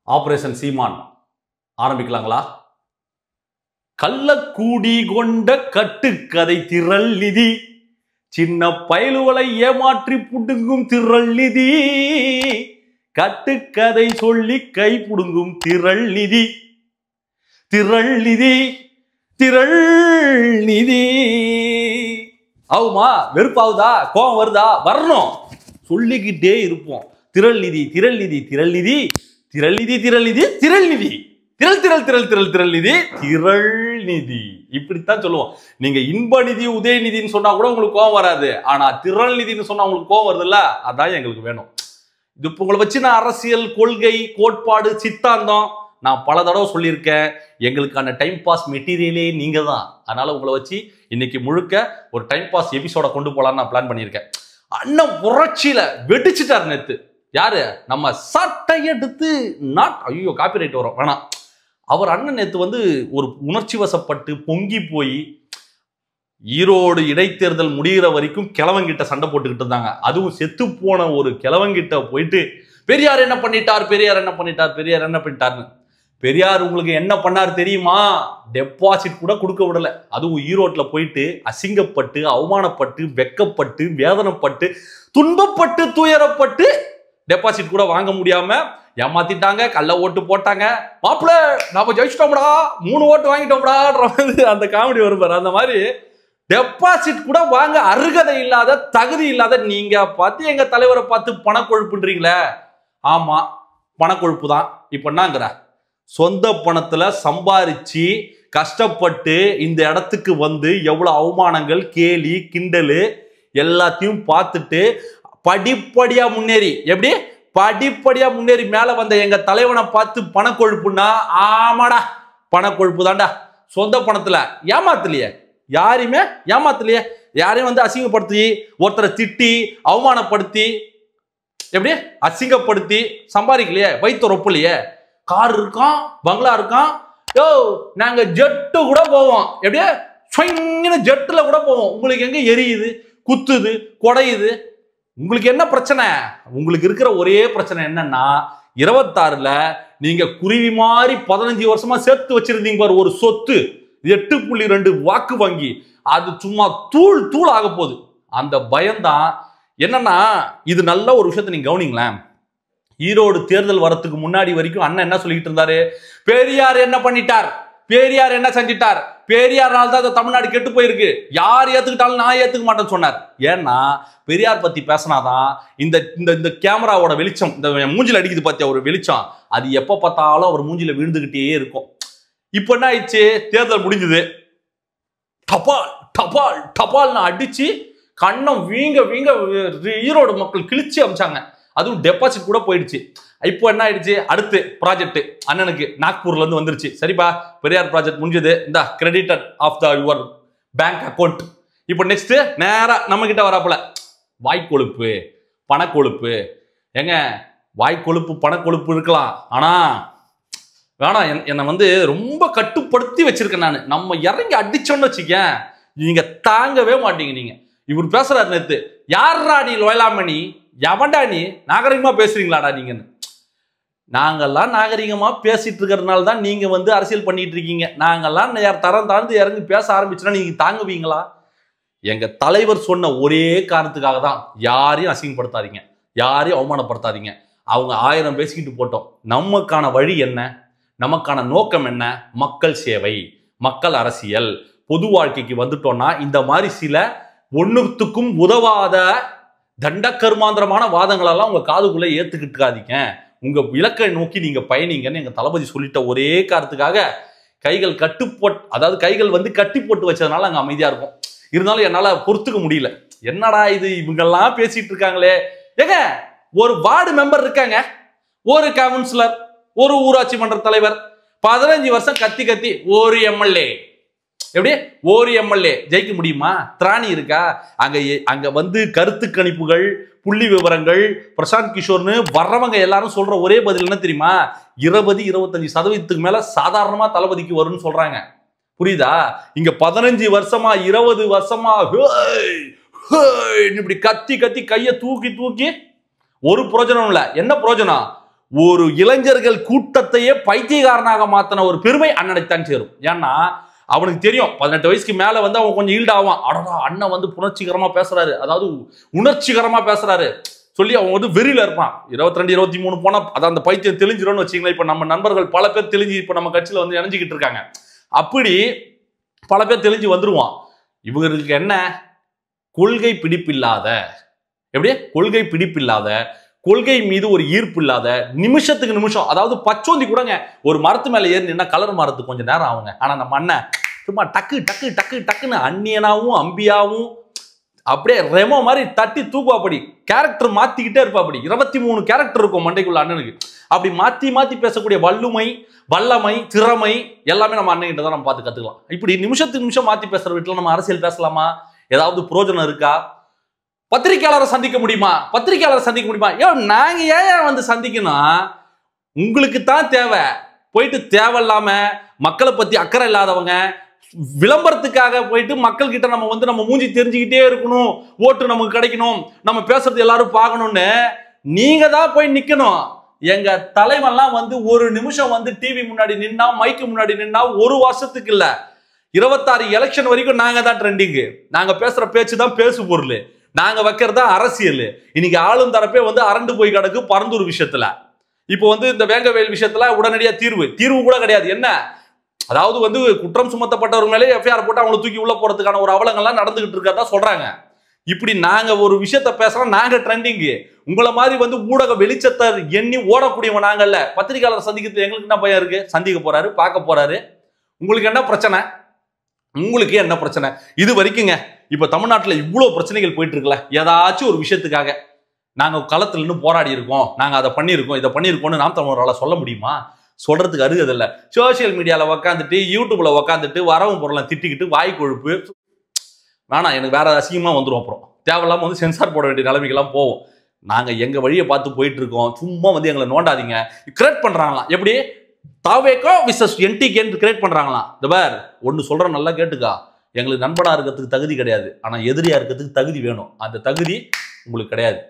Operation சீமான் ஆரம்பிக்கலாங்களா? கள்ளக்கூடி கொண்ட கட்டுக்கதை திரள் நிதி, சின்ன பயலுவலை ஏமாற்றி புடுங்கும் திரள் நிதி, கட்டுக்கதை சொல்லி கை புடுங்கும் திரள் நிதி, திரள் நிதி, திரள் நிதி. ஆகுமா? வெறுப்பாவுதா? கோபம் வருதா? வரணும், சொல்லிக்கிட்டே இருப்போம். திரள் நிதி, திரள் நிதி, திரள் நிதி, திரள் நிதி, திரள் நிதி, திரள் நிதி, திரள் திரள் திரள் திரள் திரள் நிதி, திரள் நிதி. இப்படித்தான் சொல்லுவோம். நீங்க இன்ப நிதி, உதயநிதினு சொன்னா கூட உங்களுக்கு கோபம் வராது. ஆனா திரள் நிதினு சொன்னா உங்களுக்கு கோபம் வருது இல்ல? அதான் எங்களுக்கு வேணும். இது உங்களை வச்சு நான் அரசியல், கொள்கை, கோட்பாடு, சித்தாந்தம் நான் பல தடவை சொல்லியிருக்கேன். எங்களுக்கான டைம் பாஸ் மெட்டீரியலே நீங்க தான். அதனால உங்களை வச்சு இன்னைக்கு முழுக்க ஒரு டைம் பாஸ் எபிசோட கொண்டு போலான்னு நான் பிளான் பண்ணியிருக்கேன். அண்ணன் புரட்சியில வெடிச்சுட்டார் நேத்து. யாரு? நம்ம சட்டை எடுத்து ஐயோ காப்பிரைட் வரும் வேணாம். அவர் அண்ணன் நேத்து ஒரு உணர்ச்சி வசப்பட்டு பொங்கி போய் ஈரோடு இடைத்தேர்தல் முடிகிற வரைக்கும் கிழவங்கிட்ட சண்டை போட்டுக்கிட்டு இருந்தாங்க. அதுவும் செத்து போன ஒரு கிழவங்கிட்ட போயிட்டு பெரியார் என்ன பண்ணிட்டார், பெரியார் என்ன பண்ணிட்டார், பெரியார் என்ன பண்ணிட்டார்னு. பெரியார் உங்களுக்கு என்ன பண்ணார் தெரியுமா? டெபாசிட் கூட கொடுக்க விடல. அதுவும் ஈரோட்ல போயிட்டு அசிங்கப்பட்டு, அவமானப்பட்டு, வெக்கப்பட்டு, வேதனைப்பட்டு, துன்பப்பட்டு, துயரப்பட்டு டெபாசிட் கூட வாங்க முடியாம ஏமாத்திட்டாங்க. கள்ள ஓட்டு போட்டாங்க. மாப்பிள்ள நாம ஜெயிச்சிட்டோம்டா, 3 ஓட்டு வாங்கிட்டோம்டா, அந்த காமெடி வருவார். அந்த மாதிரி டெபாசிட் கூட வாங்க அருகதை இல்லாத, தகுதி இல்லாத நீங்க பார்த்து எங்க தலைவரை பார்த்து பணக்கொழுப்புன்றீங்களே. ஆமா, பணக்கொழுப்பு தான். இப்ப என்னங்கிற சொந்த பணத்துல சம்பாரிச்சு கஷ்டப்பட்டு இந்த இடத்துக்கு எவ்வளவு அவமானங்கள், கேலி, கிண்டலு எல்லாத்தையும் பார்த்துட்டு படிப்படியா முன்னேறி, எப்படி படிப்படியா முன்னேறி மேல வந்த எங்க தலைவனை பார்த்து பணக்கொழுப்புன்னா, ஆமாடா பணக்கொழுப்பு தான்டா. சொந்த பணத்துல ஏமாத்தலையே, யாரையுமே ஏமாத்தலையே, யாரையும் அசிங்கப்படுத்தி, ஒருத்தரை திட்டி, அவமானப்படுத்தி, எப்படி அசிங்கப்படுத்தி சம்பாதிக்கலையே, வயிற்று ரொப்பலையே. கார் இருக்கான், பங்களா இருக்கான். யோ நாங்க ஜெட்டு கூட போவோம், எப்படியே ஜெட்டுல கூட போவோம். உங்களுக்கு எங்க எரியுது, குத்துது, கொடையுது? உங்களுக்கு என்ன பிரச்சனை? உங்களுக்கு இருக்கிற ஒரே பிரச்சனை என்னன்னா, 26ல நீங்க குருவி மாதிரி 15 வருஷமா சேர்த்து வச்சிருந்தீங்க பாரு ஒரு சொத்து, 8.2 வாக்கு வங்கி, அது சும்மா தூள் தூள் ஆக போகுது. அந்த பயம்தான். என்னன்னா, இது நல்ல ஒரு விஷயத்தை நீங்க கவனிங்களேன். ஈரோடு தேர்தல் வரத்துக்கு முன்னாடி வரைக்கும் அண்ணன் என்ன சொல்லிட்டு இருந்தாரு? பெரியார் என்ன பண்ணிட்டார், பெரியார் என்ன செஞ்சிட்டார், பெரியார்னால தான் தமிழ்நாடு கெட்டு போயிருக்கு, யார் ஏத்துக்கிட்டாலும் நான் ஏத்துக்க மாட்டேன்னு சொன்னார். ஏன்னா பெரியார் பத்தி பேசினாதான் இந்த இந்த கேமராவோட வெளிச்சம், இந்த மூஞ்சில அடிக்குது பார்த்தியா ஒரு வெளிச்சம், அது எப்ப பார்த்தாலும் அவர் மூஞ்சில விழுந்துகிட்டே இருக்கும். இப்ப என்ன ஆயிடுச்சு? தேர்தல் முடிஞ்சது, டபால் டபால் டபால்னு அடிச்சு கண்ணம் வீங்க வீங்க ஈரோடு மக்கள் கிழிச்சு அமைச்சாங்க. அதுவும் டெபாசிட் கூட போயிடுச்சு. இப்போ என்ன ஆயிடுச்சு? அடுத்து ப்ராஜெக்ட் அண்ணனுக்கு நாக்பூர்ல இருந்து வந்துருச்சு. சரிப்பா, பெரியார் ப்ராஜெக்ட் முடிஞ்சது, இந்த credited of the your bank account. இப்போ நெக்ஸ்ட் நேரா நம்ம கிட்ட வராப்புல வாய்க்கொழுப்பு, பணக்கொழுப்பு. ஏங்க வாய்க்கொழுப்பு, பணக்கொழுப்பு இருக்கலாம், ஆனா வேணாம். என்னை ரொம்ப கட்டுப்படுத்தி வச்சிருக்கேன் நான். நம்ம இறங்கி அடிச்சோன்னு வச்சுக்க, நீங்க தாங்கவே மாட்டீங்க. நீங்க இவர் பேசுறாரு நேத்து, யாரா நீ லோயலாமணி, எவன்டா நீ, நாகரிகமா பேசுறீங்களாடா நீங்கன்னு. நாங்கெல்லாம் நாகரிகமா பேசிட்டு இருக்கிறதுனால தான் நீங்க அரசியல் பண்ணிட்டு இருக்கீங்க. நாங்கெல்லாம் தரம் தாழ்ந்து இறங்கி பேச ஆரம்பிச்சுன்னா நீங்க தாங்குவீங்களா? எங்க தலைவர் சொன்ன ஒரே காரணத்துக்காக தான், யாரையும் அசிங்கப்படுத்தாதீங்க, யாரையும் அவமானப்படுத்தாதீங்க. அவங்க 1000 பேசிக்கிட்டு போட்டோம். நமக்கான வழி என்ன, நமக்கான நோக்கம் என்ன? மக்கள் சேவை, மக்கள் அரசியல், பொது வாழ்க்கைக்கு வந்துட்டோம்னா இந்த மாதிரி சில ஒண்ணுத்துக்கும் உதவாத தண்டக்கர்மாந்திரமான வாதங்களெல்லாம் உங்க காதுக்குள்ள ஏத்துக்கிட்டுக்காதீங்க. உங்க இலக்கை நோக்கி நீங்க பயணிங்கன்னு எங்க தளபதி சொல்லிட்ட ஒரே காரணத்துக்காக கைகள் கைகள் கட்டி போட்டு வச்சதுனால அங்க அமைதியா இருக்கும். இருந்தாலும் என்னால பொறுத்துக்க முடியல. என்னடா இது, இவங்கெல்லாம் பேசிட்டு இருக்காங்களே. ஏங்க ஒரு வார்டு மெம்பர் இருக்காங்க, ஒரு கவுன்சிலர், ஒரு ஊராட்சி மன்ற தலைவர், 15 வருஷம் கத்தி கத்தி ஒரு எம்எல்ஏ, எப்படி ஒரு எம்எல்ஏ ஜெயிக்க முடியுமா? திராணி இருக்கா? அங்க கருத்து கணிப்புகள், புள்ளி விவரங்கள், பிரசாந்த் கிஷோர்னு வர்றவங்க எல்லாரும் சொல்ற ஒரே பதில் என்ன தெரியுமா? 20-25% மேல சாதாரணமா தளபதிக்கு வரும்னு சொல்றாங்க. புரியுதா? இங்க 15 வருஷமா 20 வருஷமா இப்படி கத்தி கத்தி கைய தூக்கி தூக்கி ஒரு பிரயோஜனம் இல்ல. என்ன பிரயோஜனம்? ஒரு இளைஞர்கள் கூட்டத்தையே பைத்தியக்காரனாக மாத்தின ஒரு பெருமை அண்ணனைத்தான் சேரும். ஏன்னா அவனுக்கு தெரியும் 18 வயசுக்கு மேல வந்து அவன் கொஞ்சம் ஈல்ட் ஆவான். அடடா அண்ணன் வந்து புணர்ச்சிகரமா பேசுறாரு, அதாவது உணர்ச்சிகரமா பேசுறாரு சொல்லி அவன் வந்து வெறியில இருப்பான். 22 23 போனா அதான் அந்த பைத்தியம் தெளிஞ்சிரும்னு வச்சுங்களேன். இப்ப நம்ம நண்பர்கள் பல பேர் தெளிஞ்சு இப்ப நம்ம கட்சியில வந்து இணைஞ்சிக்கிட்டு இருக்காங்க. அப்படி பல பேர் தெளிஞ்சு வந்துருவான். இவங்களுக்கு என்ன கொள்கை பிடிப்பில்லாத, எப்படி கொள்கை பிடிப்பில்லாத, கொள்கை மீது ஒரு ஈர்ப்பு இல்லாத, நிமிஷத்துக்கு நிமிஷம், அதாவது பச்சோந்தி கூடங்க ஒரு மரத்து மேல ஏறி நின்னா கலர் மாறதுக்கு கொஞ்சம் நேரம் ஆகுங்க. ஆனா நம்ம அண்ணன் சும்மா டக்கு டக்கு டக்கு டக்குன்னு அந்நியனாவும் அம்பியாவும் அப்படியே ரெமோ மாதிரி தட்டி தூக்குவாப்படி, கேரக்டர் மாத்திக்கிட்டே இருப்பாப்படி. 23 கேரக்டர் இருக்கும் மண்டைக்குள்ள அண்ணனுக்கு. அப்படி மாத்தி மாத்தி பேசக்கூடிய வல்லுமை, வல்லமை, திறமை எல்லாமே நம்ம அண்ணன் கிட்ட தான் நம்ம பார்த்து கத்துக்கலாம். இப்படி நிமிஷத்துக்கு நிமிஷம் மாத்தி பேசுற வீட்டுல நம்ம அரசியல் பேசலாமா? ஏதாவது புரோஜனம் இருக்கா? பத்திரிகையாளரை சந்திக்க முடியுமா? பத்திரிகையாளரை சந்திக்க முடியுமா? நாங்க ஏன் வந்து சந்திக்கணும்? உங்களுக்கு தான் தேவை. போயிட்டு தேவையில்லாம மக்களை பத்தி அக்கறை இல்லாதவங்க விளம்பரத்துக்காக போயிட்டு மக்கள் கிட்ட நம்ம வந்து நம்ம மூஞ்சி தெரிஞ்சுக்கிட்டே இருக்கணும், ஓட்டு நமக்கு கிடைக்கணும், நம்ம பேசுறது எல்லாரும் பார்க்கணும்னு நீங்க தான் போய் நிக்கணும். எங்க தலைவன்லாம் வந்து ஒரு நிமிஷம் வந்து டிவி முன்னாடி நின்னா, மைக்கு முன்னாடி நின்னா, ஒரு வருஷத்துக்கு இல்ல 26 எலெக்ஷன் வரைக்கும் நாங்க தான் ட்ரெண்டிங். நாங்க பேசுற பேச்சு தான் பேசு பொருள், நாங்க வைக்கிறதா அரசியல். இன்னைக்கு ஆளும் தரப்பே வந்து அரண்டு போய் கிடக்கு பரந்தூர் விஷயத்துல. இப்போ வந்து இந்த வேங்கவேல் விஷயத்துல உடனடியா தீர்வு கூட கிடையாது. என்ன அதாவது வந்து குற்றம் சுமத்தப்பட்டவர் மேலே எஃப்ஐஆர் போட்டு அவங்களை தூக்கி உள்ள போறதுக்கான ஒரு அவலங்கள்லாம் நடந்துகிட்டு இருக்கா சொல்றாங்க. இப்படி நாங்க ஒரு விஷயத்த பேசுறோம், நாங்க ட்ரெண்டிங். உங்களை மாதிரி வந்து ஊடக வெளிச்சத்தை எண்ணி ஓடக்கூடியவன் நாங்கல்ல. பத்திரிகையாளர் சந்திக்கிறது எங்களுக்கு என்ன பயம் இருக்கு? சந்திக்க போறாரு, பார்க்க போறாரு. உங்களுக்கு என்ன பிரச்சனை? உங்களுக்கு என்ன பிரச்சனை? இது வரைக்குங்க இப்ப தமிழ்நாட்டில் இவ்வளவு பிரச்சனைகள் போயிட்டு இருக்குல்ல, ஏதாச்சும் ஒரு விஷயத்துக்காக நாங்க களத்துல இருந்து போராடி இருக்கோம், நாங்க அதை பண்ணியிருக்கோம், இதை பண்ணியிருக்கோம்னு நாம் தமிழரால சொல்ல முடியுமா? சொல்றதுக்கு அருகதில்லை. சோசியல் மீடியால உக்காந்துட்டு, யூடியூப்ல உக்காந்துட்டு, வரவும் பொருளாம் திட்டிக்கிட்டு, வாய் கொழுப்பு வேணாம், எனக்கு வேற அசிங்கமா வந்துடும். அப்புறம் தேவையில்லாம வந்து சென்சார் போட வேண்டிய நிலைமைக்கெல்லாம் போவோம். நாங்க எங்க வழியை பார்த்து போயிட்டு இருக்கோம். சும்மா வந்து எங்களை நோண்டாதீங்க. கிரியேட் பண்றாங்களாம், எப்படி தாவேக்கோ விசஸ் என்டிகேன்னு கிரியேட் பண்றாங்களாம். இந்த பார் ஒன்னு சொல்றேன், நல்லா கேட்டுக்கா. எங்களுக்கு நண்பனா இருக்கிறதுக்கு தகுதி கிடையாது, ஆனா எதிரியா இருக்கிறதுக்கு தகுதி வேணும். அந்த தகுதி உங்களுக்கு கிடையாது.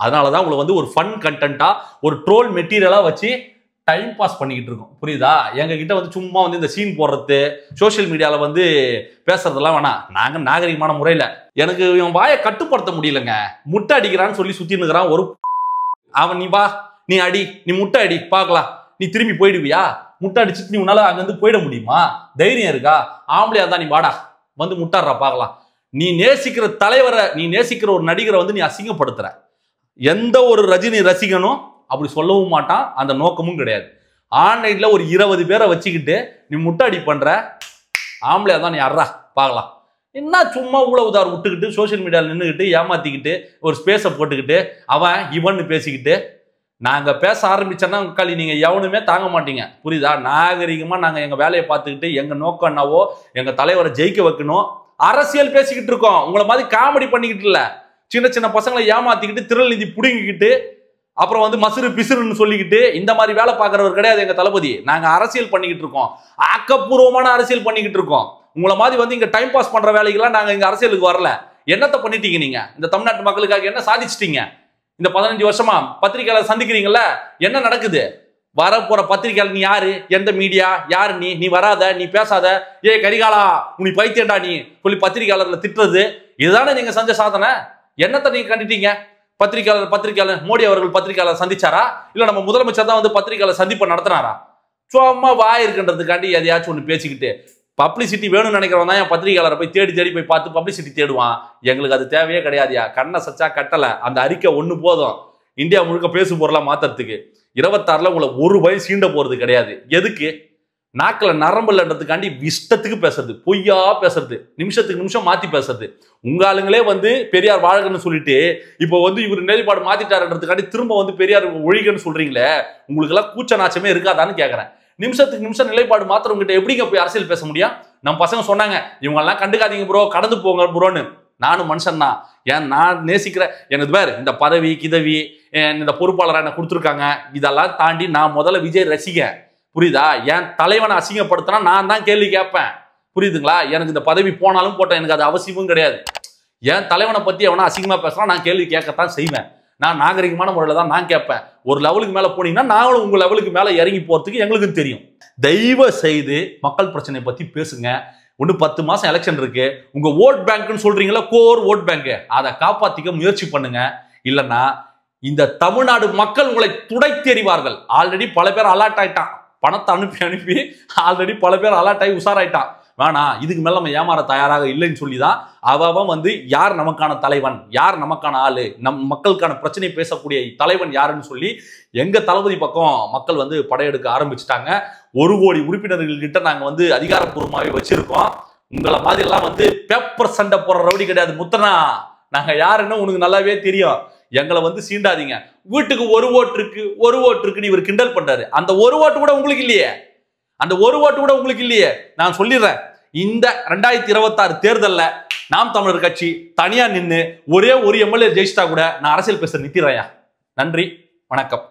அதனாலதான் உங்களை வந்து ஒரு ஃபன் கண்டென்ட்டா, ஒரு ட்ரோல் மெட்டீரியலா வச்சு டைம் பாஸ் பண்ணிக்கிட்டு இருக்கோம். புரியுதா? எங்க கிட்ட வந்து சும்மா வந்து இந்த சீன் போடுறது, சோசியல் மீடியால வந்து பேசுறதெல்லாம் வேணாம். நாங்க நாகரிகமான முறையில, எனக்கு இவன் வாயை கட்டுப்படுத்த முடியலங்க. முட்டை அடிக்கிறான்னு சொல்லி சுத்தின்னு இருக்கிறான் ஒரு அவன். நீ வா, நீ அடி, நீ முட்டை அடி பார்க்கலாம். நீ திரும்பி போயிடுவியா? முட்டை அடிச்சுட்டு நீ உன்னால அங்கிருந்து போயிட முடியுமா? தைரியம் இருக்கா? ஆம்பளையா தான் நீ வாடா, வந்து முட்டாடுறா பார்க்கலாம். நீ நேசிக்கிற தலைவரை, நீ நேசிக்கிற ஒரு நடிகரை வந்து நீ அசிங்கப்படுத்துற. எந்த ஒரு ரஜினி ரசிகனும் அப்படி சொல்லவும் மாட்டான், அந்த நோக்கமும் கிடையாது. ஆன்லைன்ல ஒரு 20 பேரை வச்சுக்கிட்டு நீ முட்டாடி பண்ற, ஆம்பளையா தான் நீ அறா பார்க்கலாம். என்ன சும்மா ஊழவுதார் விட்டுக்கிட்டு சோசியல் மீடியாவில் நின்றுக்கிட்டு ஏமாத்திக்கிட்டு ஒரு ஸ்பேஸை போட்டுக்கிட்டு அவன் இவன்னு பேசிக்கிட்டு நாங்க பேச ஆரம்பிச்சோன்னா களி நீங்க எவனுமே தாங்க மாட்டீங்க. புரியுதா? நாகரிகமா நாங்க எங்க வேலையை பார்த்துக்கிட்டு எங்க நோக்கம் என்னவோ எங்க தலைவரை ஜெயிக்க வைக்கணும், அரசியல் பேசிக்கிட்டு இருக்கோம். உங்களை மாதிரி காமெடி பண்ணிக்கிட்டு இல்ல. சின்ன சின்ன பசங்களை ஏமாத்திக்கிட்டு திரள் நிதி புடுங்கிக்கிட்டு அப்புறம் வந்து மசுறு பிசுறுன்னு சொல்லிக்கிட்டு இந்த மாதிரி வேலை பார்க்கறவர் கிடையாது எங்க தளபதி. நாங்க அரசியல் பண்ணிக்கிட்டு இருக்கோம், ஆக்கப்பூர்வமான அரசியல் பண்ணிக்கிட்டு இருக்கோம். உங்களை மாதிரி வந்து இங்க டைம் பாஸ் பண்ற வேலைக்கெல்லாம் நாங்க இங்க அரசியலுக்கு வரல. என்னத்தை பண்ணிட்டீங்க நீங்க? இந்த தமிழ்நாட்டு மக்களுக்காக என்ன சாதிச்சிட்டீங்க? இந்த 15 வருஷமா பத்திரிகையாளர் சந்திக்கிறீங்கல்ல, என்ன நடக்குது? வரப்போற பத்திரிகையாளர் நீ யாரு? எந்த மீடியா? யாரு நீ? நீ வராத, நீ பேசாத, ஏ கரிகாலா உனி பைத்தியண்டா நீ சொல்லி பத்திரிகையாளர்ல திட்டுறது, இதுதானே நீங்க செஞ்ச சாதனை. என்னத்தை நீங்க கண்டிட்டீங்க? பத்திரிகையாளர் மோடி அவர்கள் பத்திரிகையாளர் சந்திச்சாரா? இல்ல நம்ம முதலமைச்சர் தான் வந்து பத்திரிகையாளர் சந்திப்பை நடத்தினாரா? சும்மா வாய் இருக்குன்றதுக்காண்டி எதையாச்சும் ஒண்ணு பேசிக்கிட்டு பப்ளிசிட்டி வேணும்னு நினைக்கிறவன் தான் என் பத்திரிகையாளரை போய் தேடி போய் பார்த்து பப்ளிசிட்டி தேடுவான். எங்களுக்கு அது தேவையே கிடையாதுயா. கண்ணை சச்சா கட்டல, அந்த அறிக்கை ஒண்ணு போதும் இந்தியா முழுக்க பேசு பொருளா மாத்துறதுக்கு. 26ல உங்களை ஒரு வயசு சீண்ட போறது கிடையாது. எதுக்கு? நாக்கில் நரம்புலன்றதுக்காண்டி இஷ்டத்துக்கு பேசுறது, பொய்யா பேசுறது, நிமிஷத்துக்கு நிமிஷம் மாத்தி பேசுறது. உங்க ஆளுங்களே வந்து பெரியார் வாழ்கன்னு சொல்லிட்டு இப்போ வந்து இவர் நிலைப்பாடு மாத்திட்டாருன்றதுக்காண்டி திரும்ப வந்து பெரியார் ஒழிகன்னு சொல்றீங்களே, உங்களுக்கு எல்லாம் கூச்ச நாச்சமே இருக்காதான்னு கேட்கறேன். நிமிஷத்துக்கு நிமிஷம் நிலைப்பாடு மாத்திரவங்கிட்ட எப்படிங்க போய் அரசியல் பேச முடியும்? நம்ம பசங்க சொன்னாங்க, இவங்க எல்லாம் கண்டுக்காதீங்க ப்ரோ, கடந்து போங்க ப்ரோன்னு. நானும் மனுஷன் தான். ஏன் நான் நேசிக்கிற எனக்கு வேறு இந்த பதவி கிதவி இந்த பொறுப்பாளராக என்ன கொடுத்துருக்காங்க, இதெல்லாம் தாண்டி நான் முதல்ல விஜய் ரசிகன். புரியுதா? என் தலைவனை அசிங்கப்படுத்தினா நான் தான் கேள்வி கேட்பேன். புரியுதுங்களா? எனக்கு இந்த பதவி போனாலும் போட்டேன், எனக்கு அது அவசியமும் கிடையாது. என் தலைவனை பத்தி எவனா அசிங்கமா பேசுனா நான் கேள்வி கேட்கத்தான் செய்வேன். நான் நாகரிகமான முறையில் தான் நான் கேட்பேன். ஒரு லெவலுக்கு மேலே போனீங்கன்னா நாங்களும் உங்கள் லெவலுக்கு மேலே இறங்கி போகிறதுக்கு எங்களுக்கும் தெரியும். தயவு செய்து மக்கள் பிரச்சனையை பற்றி பேசுங்க. ஒன்று 10 மாதம் எலெக்ஷன் இருக்கு. உங்கள் ஓட் பேங்க்னு சொல்றீங்களா, கோர் ஓட் பேங்க், அதை காப்பாற்றிக்க முயற்சி பண்ணுங்க. இல்லைன்னா இந்த தமிழ்நாடு மக்கள் உங்களை துடைத்தெறிவார்கள். ஆல்ரெடி பல பேர் அலர்ட் ஆயிட்டான். பணத்தை அனுப்பி ஆல்ரெடி பல பேர் அலர்ட் ஆகி உஷாராயிட்டான். வேணாம், இதுக்கு மேல நம்ம ஏமாற தயாராக இல்லைன்னு சொல்லிதான் அவன் வந்து யார் நமக்கான தலைவன், யார் நமக்கான ஆளு, நம் மக்களுக்கான பிரச்சனை பேசக்கூடிய தலைவன் யாருன்னு சொல்லி எங்க தளபதி பக்கம் மக்கள் வந்து படையெடுக்க ஆரம்பிச்சுட்டாங்க. 1 கோடி உறுப்பினர்கள் கிட்ட நாங்க வந்து அதிகாரப்பூர்வமாகவே வச்சிருக்கோம். உங்களை மாதிரி எல்லாம் வந்து பேப்பர் சண்டை போடுற ரவுடி கிடையாது முத்தனா. நாங்க யாருன்னு உனக்கு நல்லாவே தெரியும். எங்களை வந்து சீண்டாதீங்க. வீட்டுக்கு 1 ஓட்டு இருக்கு, 1 ஓட்டு இருக்குன்னு இவர் கிண்டல் பண்றாரு. அந்த 1 ஓட்டு கூட உங்களுக்கு இல்லையே, அந்த 1 ஓட்டு கூட உங்களுக்கு இல்லையே. நான் சொல்லிடுறேன், இந்த 2026 தேர்தல்ல நாம் தமிழர் கட்சி தனியா நின்று ஒரே ஒரு எம்எல்ஏ ஜெயிச்சிட்டா கூட நான் அரசியல் பேச நிறுத்திடுறேன். நன்றி, வணக்கம்.